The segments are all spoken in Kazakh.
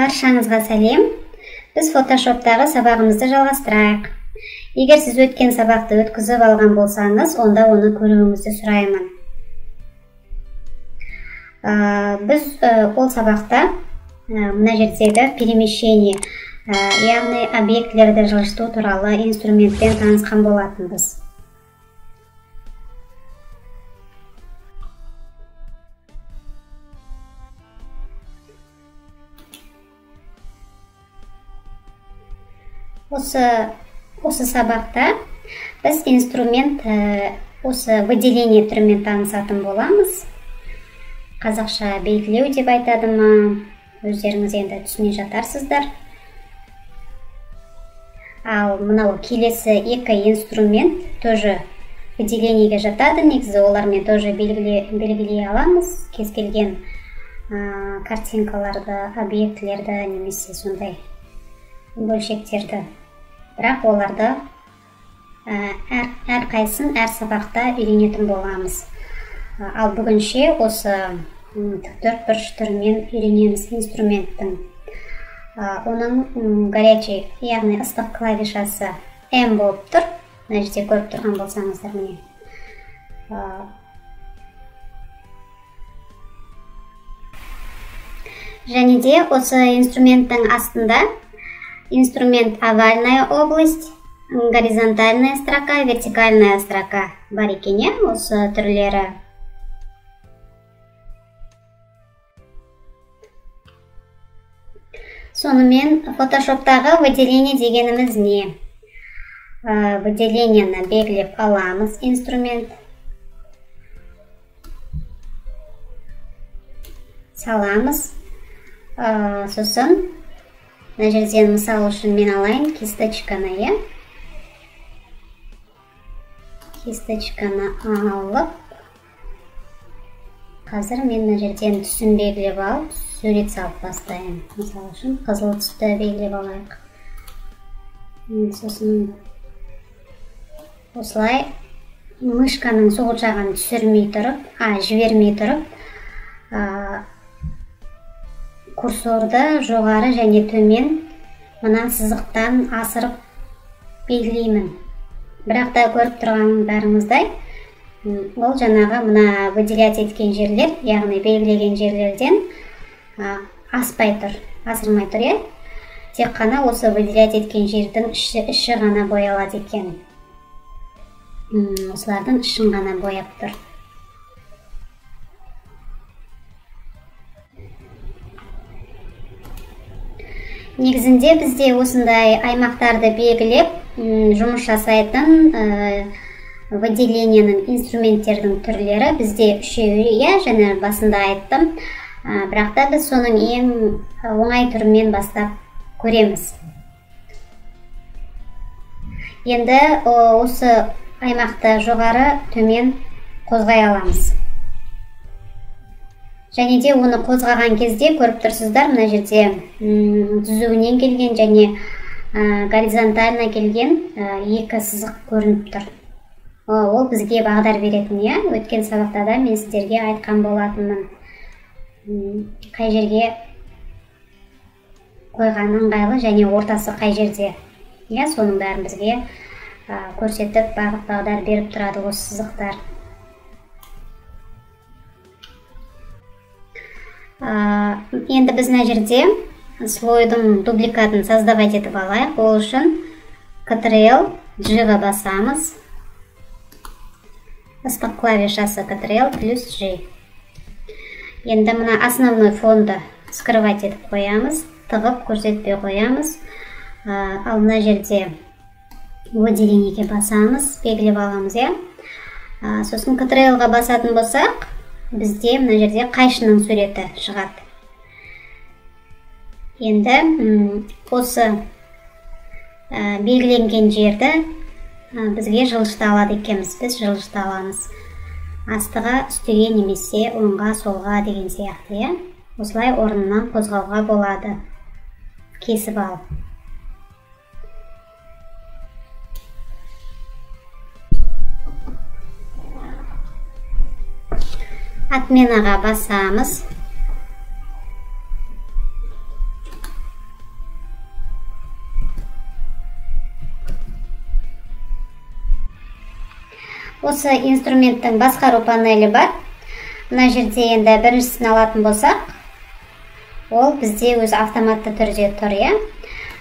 Баршаңызға сәлем. Біз фотошоптағы сабағымызды жалғастырайық. Егер сіз өткен сабақты өткізіп алған болсаңыз, онда оны көруіңізді сұраймын. Біз ол сабақта мына жердегі перемещение, яғни объектілерді жылжыту туралы инструментпен танысқан болатынбыз. Осы сабақта біз инструмент осы выделение түрімен танысатын боламыз. Қазақша белгілеу деп айтады ма, өздеріңіз енді түсіне жатарсыздар. Ал мынау келесі екі инструмент тоже выделениеге жатады, негізі олармен тоже белгілей аламыз. Кез келген картинкаларды, объектілерді немесе сондай бөлшектерді. Бірақ оларды әрқайсысын әр сабақта үйренетін боламыз. Ал бүгінше осы тіктөртбұрыш түрімен үйренеміз инструменттің. Оның горячий, яғни ыстық клавишасы М болып тұр. Мына жерде көріп тұрған болсаңыздар міне. Және де осы инструменттің астында инструмент овальная область, горизонтальная строка, вертикальная строка бар екен, осы түрлері. Сонымен фотошоптағы выделение дегеніміз не? Выделениені белгілеп аламыз инструмент. Саламыз. Сосын мына жерден мысал үшін мен алайын кисточканы, кисточканы алып, қазір мен мына жерден түсін белгілеп алып, сурет салып бастайын. Мысал үшін қызыл түсті белгілеп алайық. Сосын осылай мышканың сол жағын жібермей тұрып, курсорды жоғары және төмен мына сызықтан асырып белгілеймін. Бірақ та көріп тұрғандарыңыздай, ол жаңағы мына выделять еткен жерлер, яғни белгілеген жерлерден асырмай тұр. Тек қана осы выделять еткен жердің іші ғана боялады екен. Осылардың ішін ғана бояп тұр. Негізінде бізде осындай аймақтарды белгілеп жұмыс жасайтын выделениенің инструменттердің түрлері бізде үшеуі, және басында айттым. Бірақ та біз соның ең оңай түрімен бастап көреміз. Енді осы аймақты жоғары төмен қозғай аламыз. Және де оны қозғаған кезде көріп тұрсыздар, мына жерде түзуінен келген және горизонтально келген екі сызық көрініп тұр. Ол бізге бағдар беретін, өткен сабақта да мен сіздерге айтқан болатынмын. Қай жерге қойған ыңғайлы және ортасы қай жерде. Соның бәрін бізге көрсетіп, бағдар беріп тұрады осы сызықтар. Енді біз мына жерде слойдың дубликатын создавать етіп алайық. Ол үшін Ctrl G-ға басамыз. Ыстық клавишасы Ctrl плюс G. Енді мына основной фонды скрывать етіп қоямыз, тығып көрсетпей қоямыз. Ал мына жерде выделениеге басамыз, белгілеп аламыз. Сосын Ctrl-ға басатын болсақ, бізде мына жерде қайшының суреті шығады. Енді осы белгіленген жерді бізге жылжыта алады екенбіз. Біз жылжыта аламыз. Астыға, үстіге немесе оңға, солға деген сияқты. Осылай орнынан қозғауға болады. Кесіп алып. Отменаға басамыз. Осы инструменттің басқару панелі бар. Мына жерде енді біріншісін алатын болсақ, ол бізде өзі автоматты түрде тұр, иә.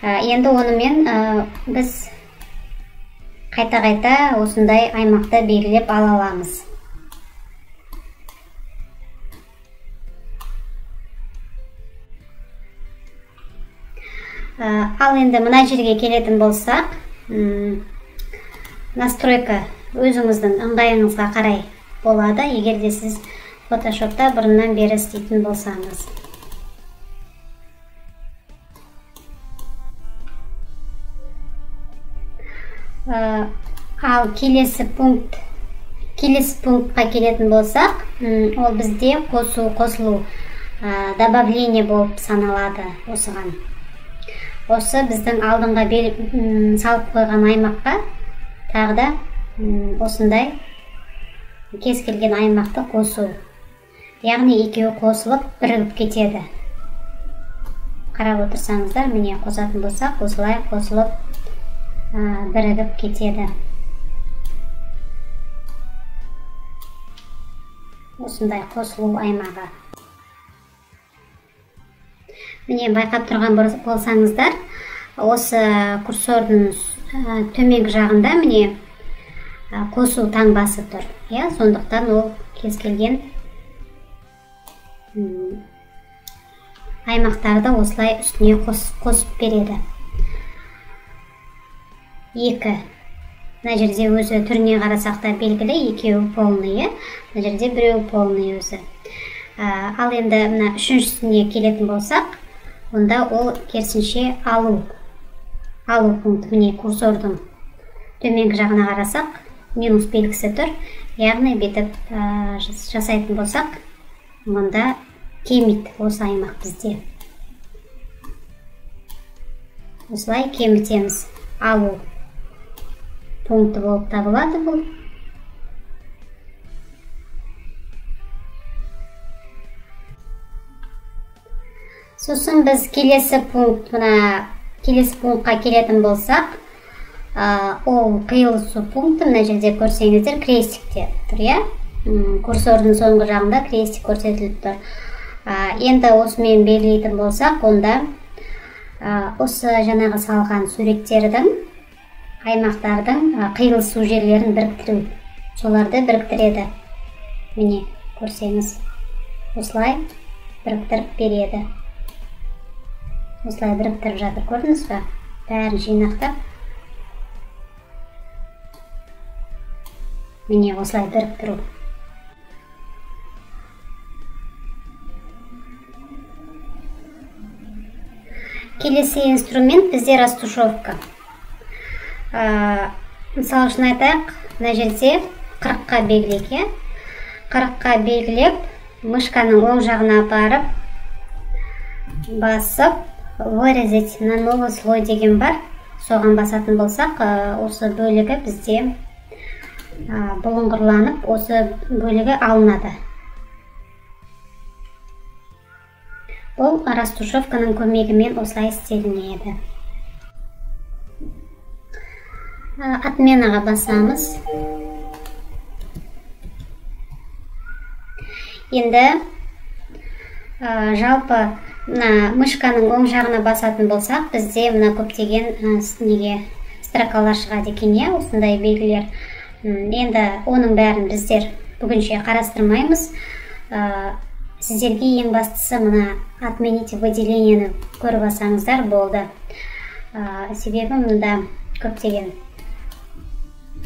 Енді онымен біз қайта-қайта осындай аймақты белгілеп ала аламыз. Ал енді мына жерге келетін болсақ, настройка өзіңіздің ыңғайыңызға қарай болады, егер де сіз фотошопта бұрыннан бері істейтін болсаңыз. Ал келесі пунктқа келетін болсақ, ол бізде қосылу, добавление болып саналады осыған. Осы біздің алдыңға салып қойған аймаққа тағы да осындай кез келген аймақты қосу. Яғни екеуі қосылып бірігіп кетеді. Қарап отырсаңыздар, міне қосатын болсақ, осылай қосылып бірігіп кетеді. Осындай қосылу аймағы. Міне байқап тұрған болсаңыздар, осы курсордың төменгі жағында міне қосу таңбасы тұр. Сондықтан ол кез келген аймақтарды осылай үстіне қосып береді. 2. Мына жерде өзі түріне қарасақ та белгілі, екеуі полный, мына жерде біреуі полный өзі. Ал енді мына үшіншісіне келетін болсақ, онда ол керісінше алу пункті. Міне курсордың төменгі жағына қарасақ, минус белгісі тұр. Яғни бетіп жасайтын болсақ, онда кемиді осы аймақ бізде. Осылай кемітеміз. Алу пункті болып табылады бұл. Сосын біз келесі пунктқа келетін болсақ, ол қиылысу пункті. Мына жерде көрсеңіздер крестикте тұр, курсордың соңғы жағында крестик көрсетіліп тұр. Енді осымен белгілейтін болсақ, онда осы жаңағы салған суреттердің, аймақтардың қиылысу жерлерін біріктіру, соларды біріктіреді. Міне көрсеңіз, осылай біріктіріп береді. Осылай біріктіріп жатыр, көрдіңіз бе? Бәрін жинақтап. Міне осылай біріктіру. Келесі инструмент бізде растушевка. Мысалы үшін айтайық, мына жерде 40-қа белгілеп, 40-қа белгілеп, мышканың оң жағына апарып, басып, вырезать на новый слой деген бар. Соған басатын болсақ, осы бөлігі бізде бұлыңғырланып, осы бөлігі алынады. Бұл растушевканың көмегімен осылай істелінеді. Отменаға басамыз. Енді жалпы мышканың оң жағына басатын болсақ, бізде мына көптеген строкалар шығады екен, осындай белгілер. Енді оның бәрін біздер бүгінше қарастырмаймыз. Сіздерге ең бастысы мына отмените выделениені көріп алсаңыздар болды. Себебі мұнда көптеген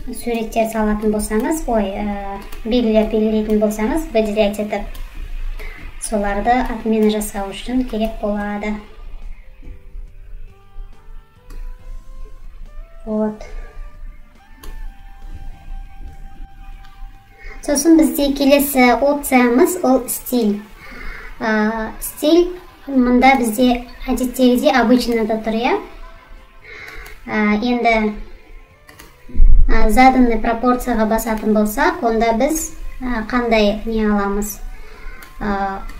суреттер салатын болсаңыз, белгілер белгілейтін болсаңыз, выделять етіп, соларды отмена жасау үшін керек болады. Сосын бізде келесі опциямыз ол стиль. Стиль мұнда бізде әдеттегідей обычныйда тұр, Енді заданный пропорцияға басатын болсақ, онда біз қандай не аламыз?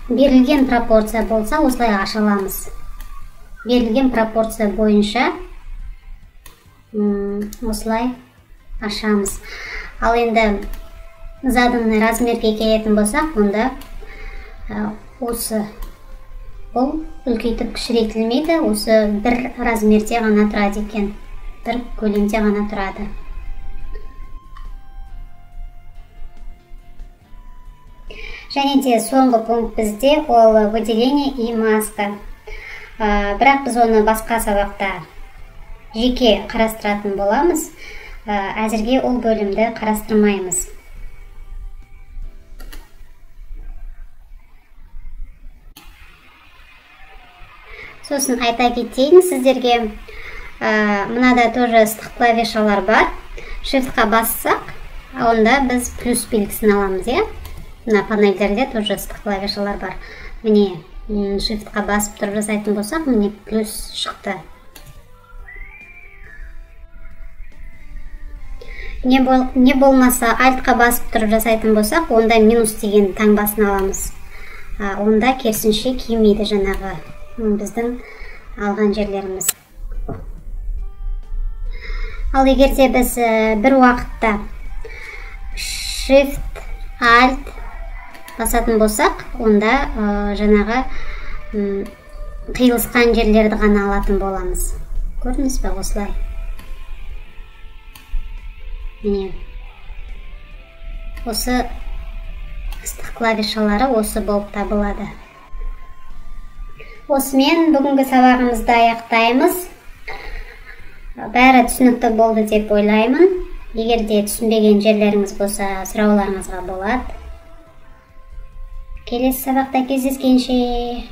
Берілген пропорция болса, осылай аша аламыз. Берілген пропорция бойынша осылай ашамыз. Ал енді заданный размерге келетін болсақ, онда осы бұл үлкейтіп кішірейтілмейді, осы бір размерде ғана тұрады екен, бір көлемде ғана тұрады. Және де соңғы пункт бізде ол выделение и маска. Бірақ біз оны басқа сабақта жеке қарастыратын боламыз. Әзірге ол бөлімді қарастырмаймыз. Сосын айта кетейін сіздерге, мынада тоже ыстық клавишалар бар. Shift-қа бассақ, онда біз плюс белгісін аламыз, е? Мына панельдерде тоже ыстық клавишалар бар. Міне, Shift-қа басып тұрып жасайтын болсақ, міне плюс шықты. Не болмаса Alt-қа басып тұрып жасайтын болсақ, онда минус деген таңбасын аламыз. Онда керісінше келмейді жаңағы біздің алған жерлеріміз. Ал егерде біз бір уақытта Shift, Alt басатын болсақ, онда жаңағы қиылысқан жерлерді ғана алатын боламыз. Көрдіңіз бе осылай? Міне, осы ыстық клавишалары осы болып табылады. Осымен бүгінгі сабағымызды аяқтаймыз. Бәрі түсінікті болды деп ойлаймын. Егер де түсінбеген жерлеріңіз болса, сұрауларыңызға болады. Келесі сабақта кездескенше.